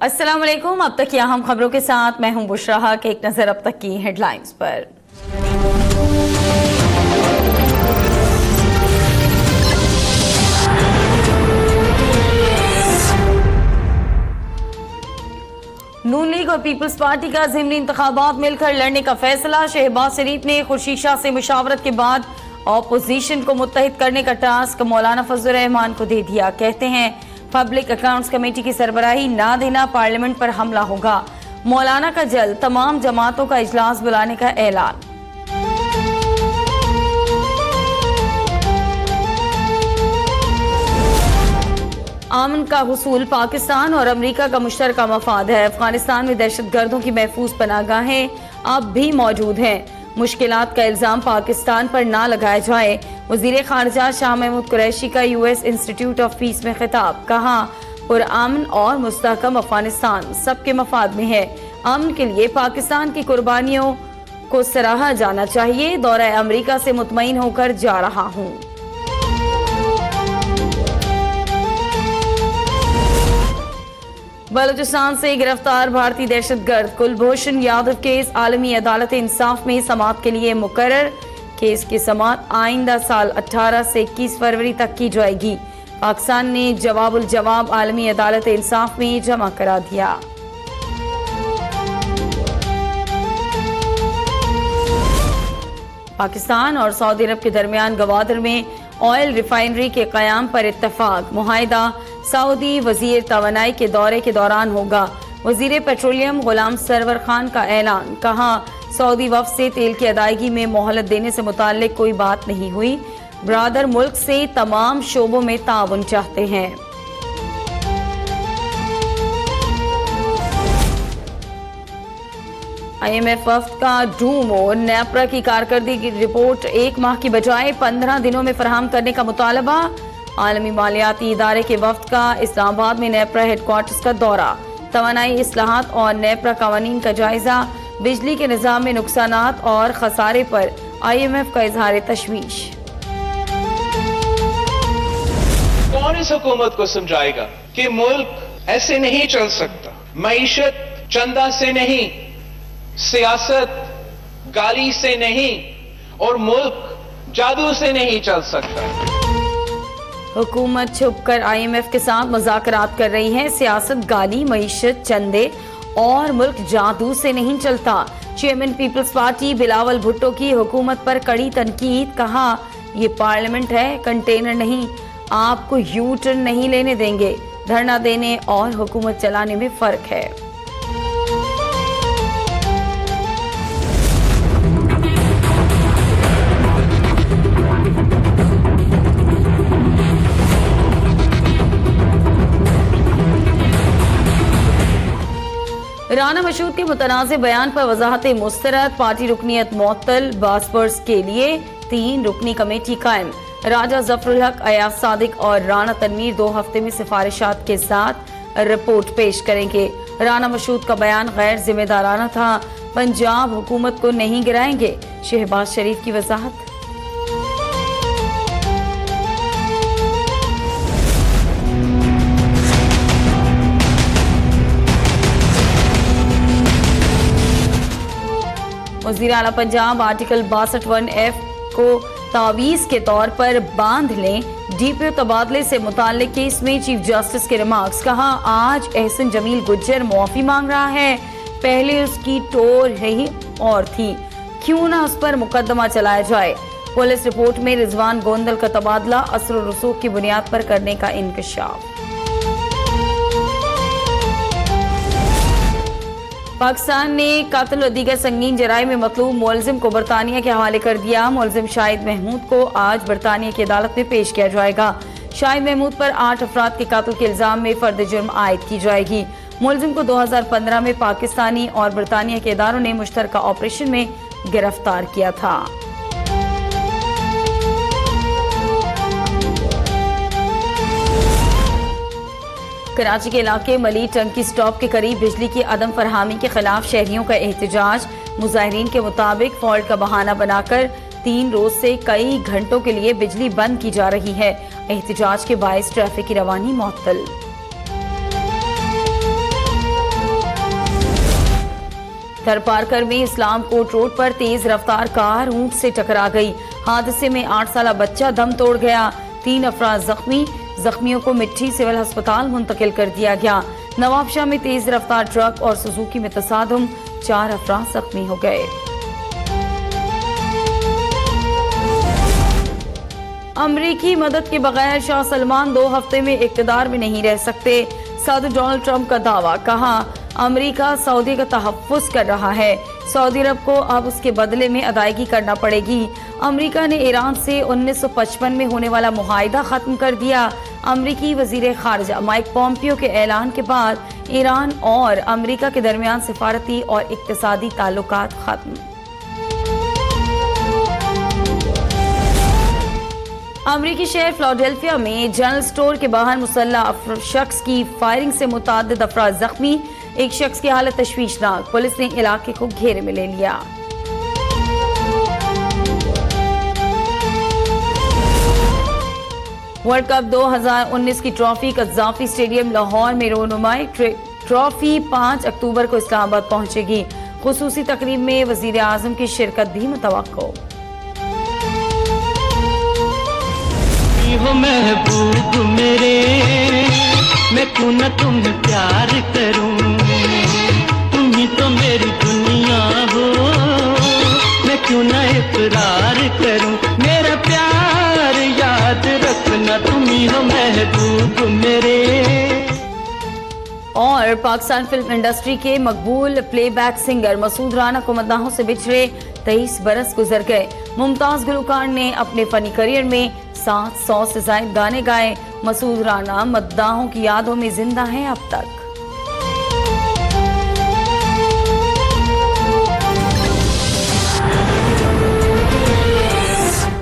अस्सलाम वालेकुम। अब तक की अहम खबरों के साथ मैं हूं बुशरा हक। एक नजर अब तक की हेडलाइंस पर। नून लीग और पीपल्स पार्टी का ज़िमनी इंतखाबात मिलकर लड़ने का फैसला। शहबाज शरीफ ने खुर्शीद शाह से मुशावरत के बाद ऑपोजिशन को मुत्तहिद करने का टास्क मौलाना फजल रहमान को दे दिया। कहते हैं पब्लिक अकाउंट्स कमेटी की सरबराही ना देना पार्लियामेंट पर हमला होगा। मौलाना का जल्द तमाम जमातों का इजलास बुलाने का ऐलान। अमन का हुसूल पाकिस्तान और अमेरिका का मुश्तरका मफाद है। अफगानिस्तान में दहशत गर्दों की महफूज पनाहगाहें अब भी मौजूद हैं। मुश्किलात का इल्जाम पाकिस्तान पर ना लगाया जाए। वजीर खारजा शाह महमूद कुरैशी का यूएस इंस्टीट्यूट ऑफ पीस में खिताब। कहा पुरअमन और मुस्तहकम अफगानिस्तान सबके मफाद में है। अमन के लिए पाकिस्तान की कुर्बानियों को सराहा जाना चाहिए। दौरा अमेरिका से मुतमईन होकर जा रहा हूँ। बलूचिस्तान से गिरफ्तार भारतीय दहशतगर्द कुलभूषण यादव केस आलमी अदालत इंसाफ में समाअत के लिए मुकर्रर। केस की समाअत आइंदा साल 18 से 21 फरवरी तक की जाएगी। पाकिस्तान ने जवाबुल जवाब आलमी अदालत इंसाफ में जमा करा दिया। पाकिस्तान और सऊदी अरब के दरमियान गवादर में ऑयल रिफाइनरी के कयाम पर इत्तफाक। मुआहिदा सऊदी वजीर तवानाई के दौरे के दौरान होगा। वजीर पेट्रोलियम गुलाम सरवर खान का ऐलान। कहा सऊदी वफ्द से तेल की अदायगी में मोहलत देने से मुताल्लिक कोई बात नहीं हुई। ब्रादर मुल्क से तमाम शोबों में ताउन चाहते हैं। IMF वफ्द का डूम और नेपरा की कारकर्दगी की रिपोर्ट 1 माह की बजाय 15 दिनों में फराहम करने का मुतालबा। आलमी मालियाती इदारे के वफ्द का इस्लामाबाद में नेपरा हेडक्वार्टर्स का दौरा। तवानाई इस्लाहात और नेपरा कवानीन का जायजा। बिजली के निजाम में नुकसानात और खसारे पर IMF का इजहार तशवीश। कौन इस हुकूमत को समझाएगा कि मुल्क ऐसे नहीं चल सकता। मईशत चंदा से नहीं, सियासत गाली से नहीं और मुल्क जादू से नहीं चल सकता। हुकूमत छुपकर IMF के साथ मुज़ाकरात कर रही है। सियासत गाली, मईशत चंदे और मुल्क जादू से नहीं चलता। Chairman Peoples Party Bilawal Bhutto की हुकूमत पर कड़ी तनकीद। कहा ये पार्लियामेंट है, कंटेनर नहीं। आपको यू टर्न नहीं लेने देंगे। धरना देने और हुकूमत चलाने में फर्क है। राना मशहूद के मुतनाज़े बयान पर वजाहत मुस्तरद। पार्टी रुकनीत मुअत्तल। बासपर्स के लिए 3 रुकनी कमेटी कायम। राजा जफरुल हक, अयाज सादिक और राना तनवीर 2 हफ्ते में सिफारिशात के साथ रिपोर्ट पेश करेंगे। राना मशहूद का बयान गैर जिम्मेदाराना था। पंजाब हुकूमत को नहीं गिराएंगे। शहबाज शरीफ की वजाहत। वज़ीर आला पंजाब आर्टिकल 62(1)(f) को तावीज़ के तौर पर बांध लें। DPO तबादले से मुताल्लिक केस में चीफ जस्टिस के रिमार्क्स। कहा आज एहसन जमील गुज्जर मुआफ़ी मांग रहा है, पहले उसकी टोर ही और थी, क्यों ना उस पर मुकदमा चलाया जाए। पुलिस रिपोर्ट में रिजवान गोंदल का तबादला असर और रसूख की बुनियाद पर करने का इंकशाफ। पाकिस्तान ने कत्ल और दीगर संगीन जराइम में मतलूब मुलजिम को बरतानिया के हवाले कर दिया। मुलजिम शाहिद महमूद को आज बरतानिया की अदालत में पेश किया जाएगा। शाहिद महमूद पर 8 अफराद के कत्ल के इल्जाम में फर्द जुर्म आयद की जाएगी। मुलजिम को 2015 में पाकिस्तानी और बरतानिया के इदारों ने मुश्तरका ऑपरेशन में गिरफ्तार किया था। कराची के इलाके मली टंकी स्टॉप के करीब बिजली की अदम फरहमी के खिलाफ शहरियों का एहतजाज। मुजाहिरीन के मुताबिक फॉल्ट का बहाना बनाकर 3 रोज से कई घंटों के लिए बिजली बंद की जा रही है। एहतजाज के बायस ट्रैफिक की रवानी मुअत्तल। थरपारकर में इस्लाम कोट रोड पर तेज रफ्तार कार ऊंट से टकरा गई। हादसे में 8 साला बच्चा दम तोड़ गया। 3 अफराद जख्मियों को मिट्टी सिविल अस्पताल मुंतकिल कर दिया गया। नवाबशाह में तेज रफ्तार ट्रक और सुजुकी में तसादुम, 4 अफराद जख्मी हो गए। अमरीकी मदद के बगैर शाह सलमान 2 हफ्ते में इक़्तिदार में नहीं रह सकते। सदर डोनाल्ड ट्रंप का दावा, कहा अमरीका सऊदी का तहफ़्फ़ुज़ कर रहा है। सऊदी अरब को अब उसके बदले में अदायगी करना पड़ेगी। अमरीका ने ईरान से 1955 में होने वाला मुआहिदा ख़त्म कर दिया। अमरीकी वज़ीर ख़ारिजा माइक पॉम्पियो के ऐलान के बाद ईरान और अमरीका के दरमियान सिफारती और इक़्तिसादी ताल्लुकात ख़त्म। अमरीकी शहर फिलाडेल्फिया में जनरल स्टोर के बाहर मुसल्लह शख्स की फायरिंग से मुतअद्दिद अफराद जख्मी। एक शख्स की हालत तशवीशनाक। पुलिस ने इलाके को घेरे में ले लिया। वर्ल्ड कप 2019 की ट्रॉफी कज़ाफी स्टेडियम लाहौर में रोनुमाई। ट्रॉफी 5 अक्टूबर को इस्लामाबाद पहुंचेगी। खुसूसी तकरीब में वजीर आजम की शिरकत भी मुतवक्को। हो महबूब मेरे, मैं क्यों न तुम्हें प्यार करूं, तुम ही तो मेरी दुनिया हो, मैं क्यों न इकरार करूं, मेरा प्यार याद रखना, तुम ही हो महबूब मेरे। और पाकिस्तान फिल्म इंडस्ट्री के मकबूल प्लेबैक सिंगर मसूद राना को मद्दाहों से बिछड़े 23 बरस गुजर गए। मुमताज गुलकार ने अपने फनी करियर में 700 से ज्यादा गाने गाए। मसूद राना मद्दाहों की यादों में जिंदा हैं अब तक।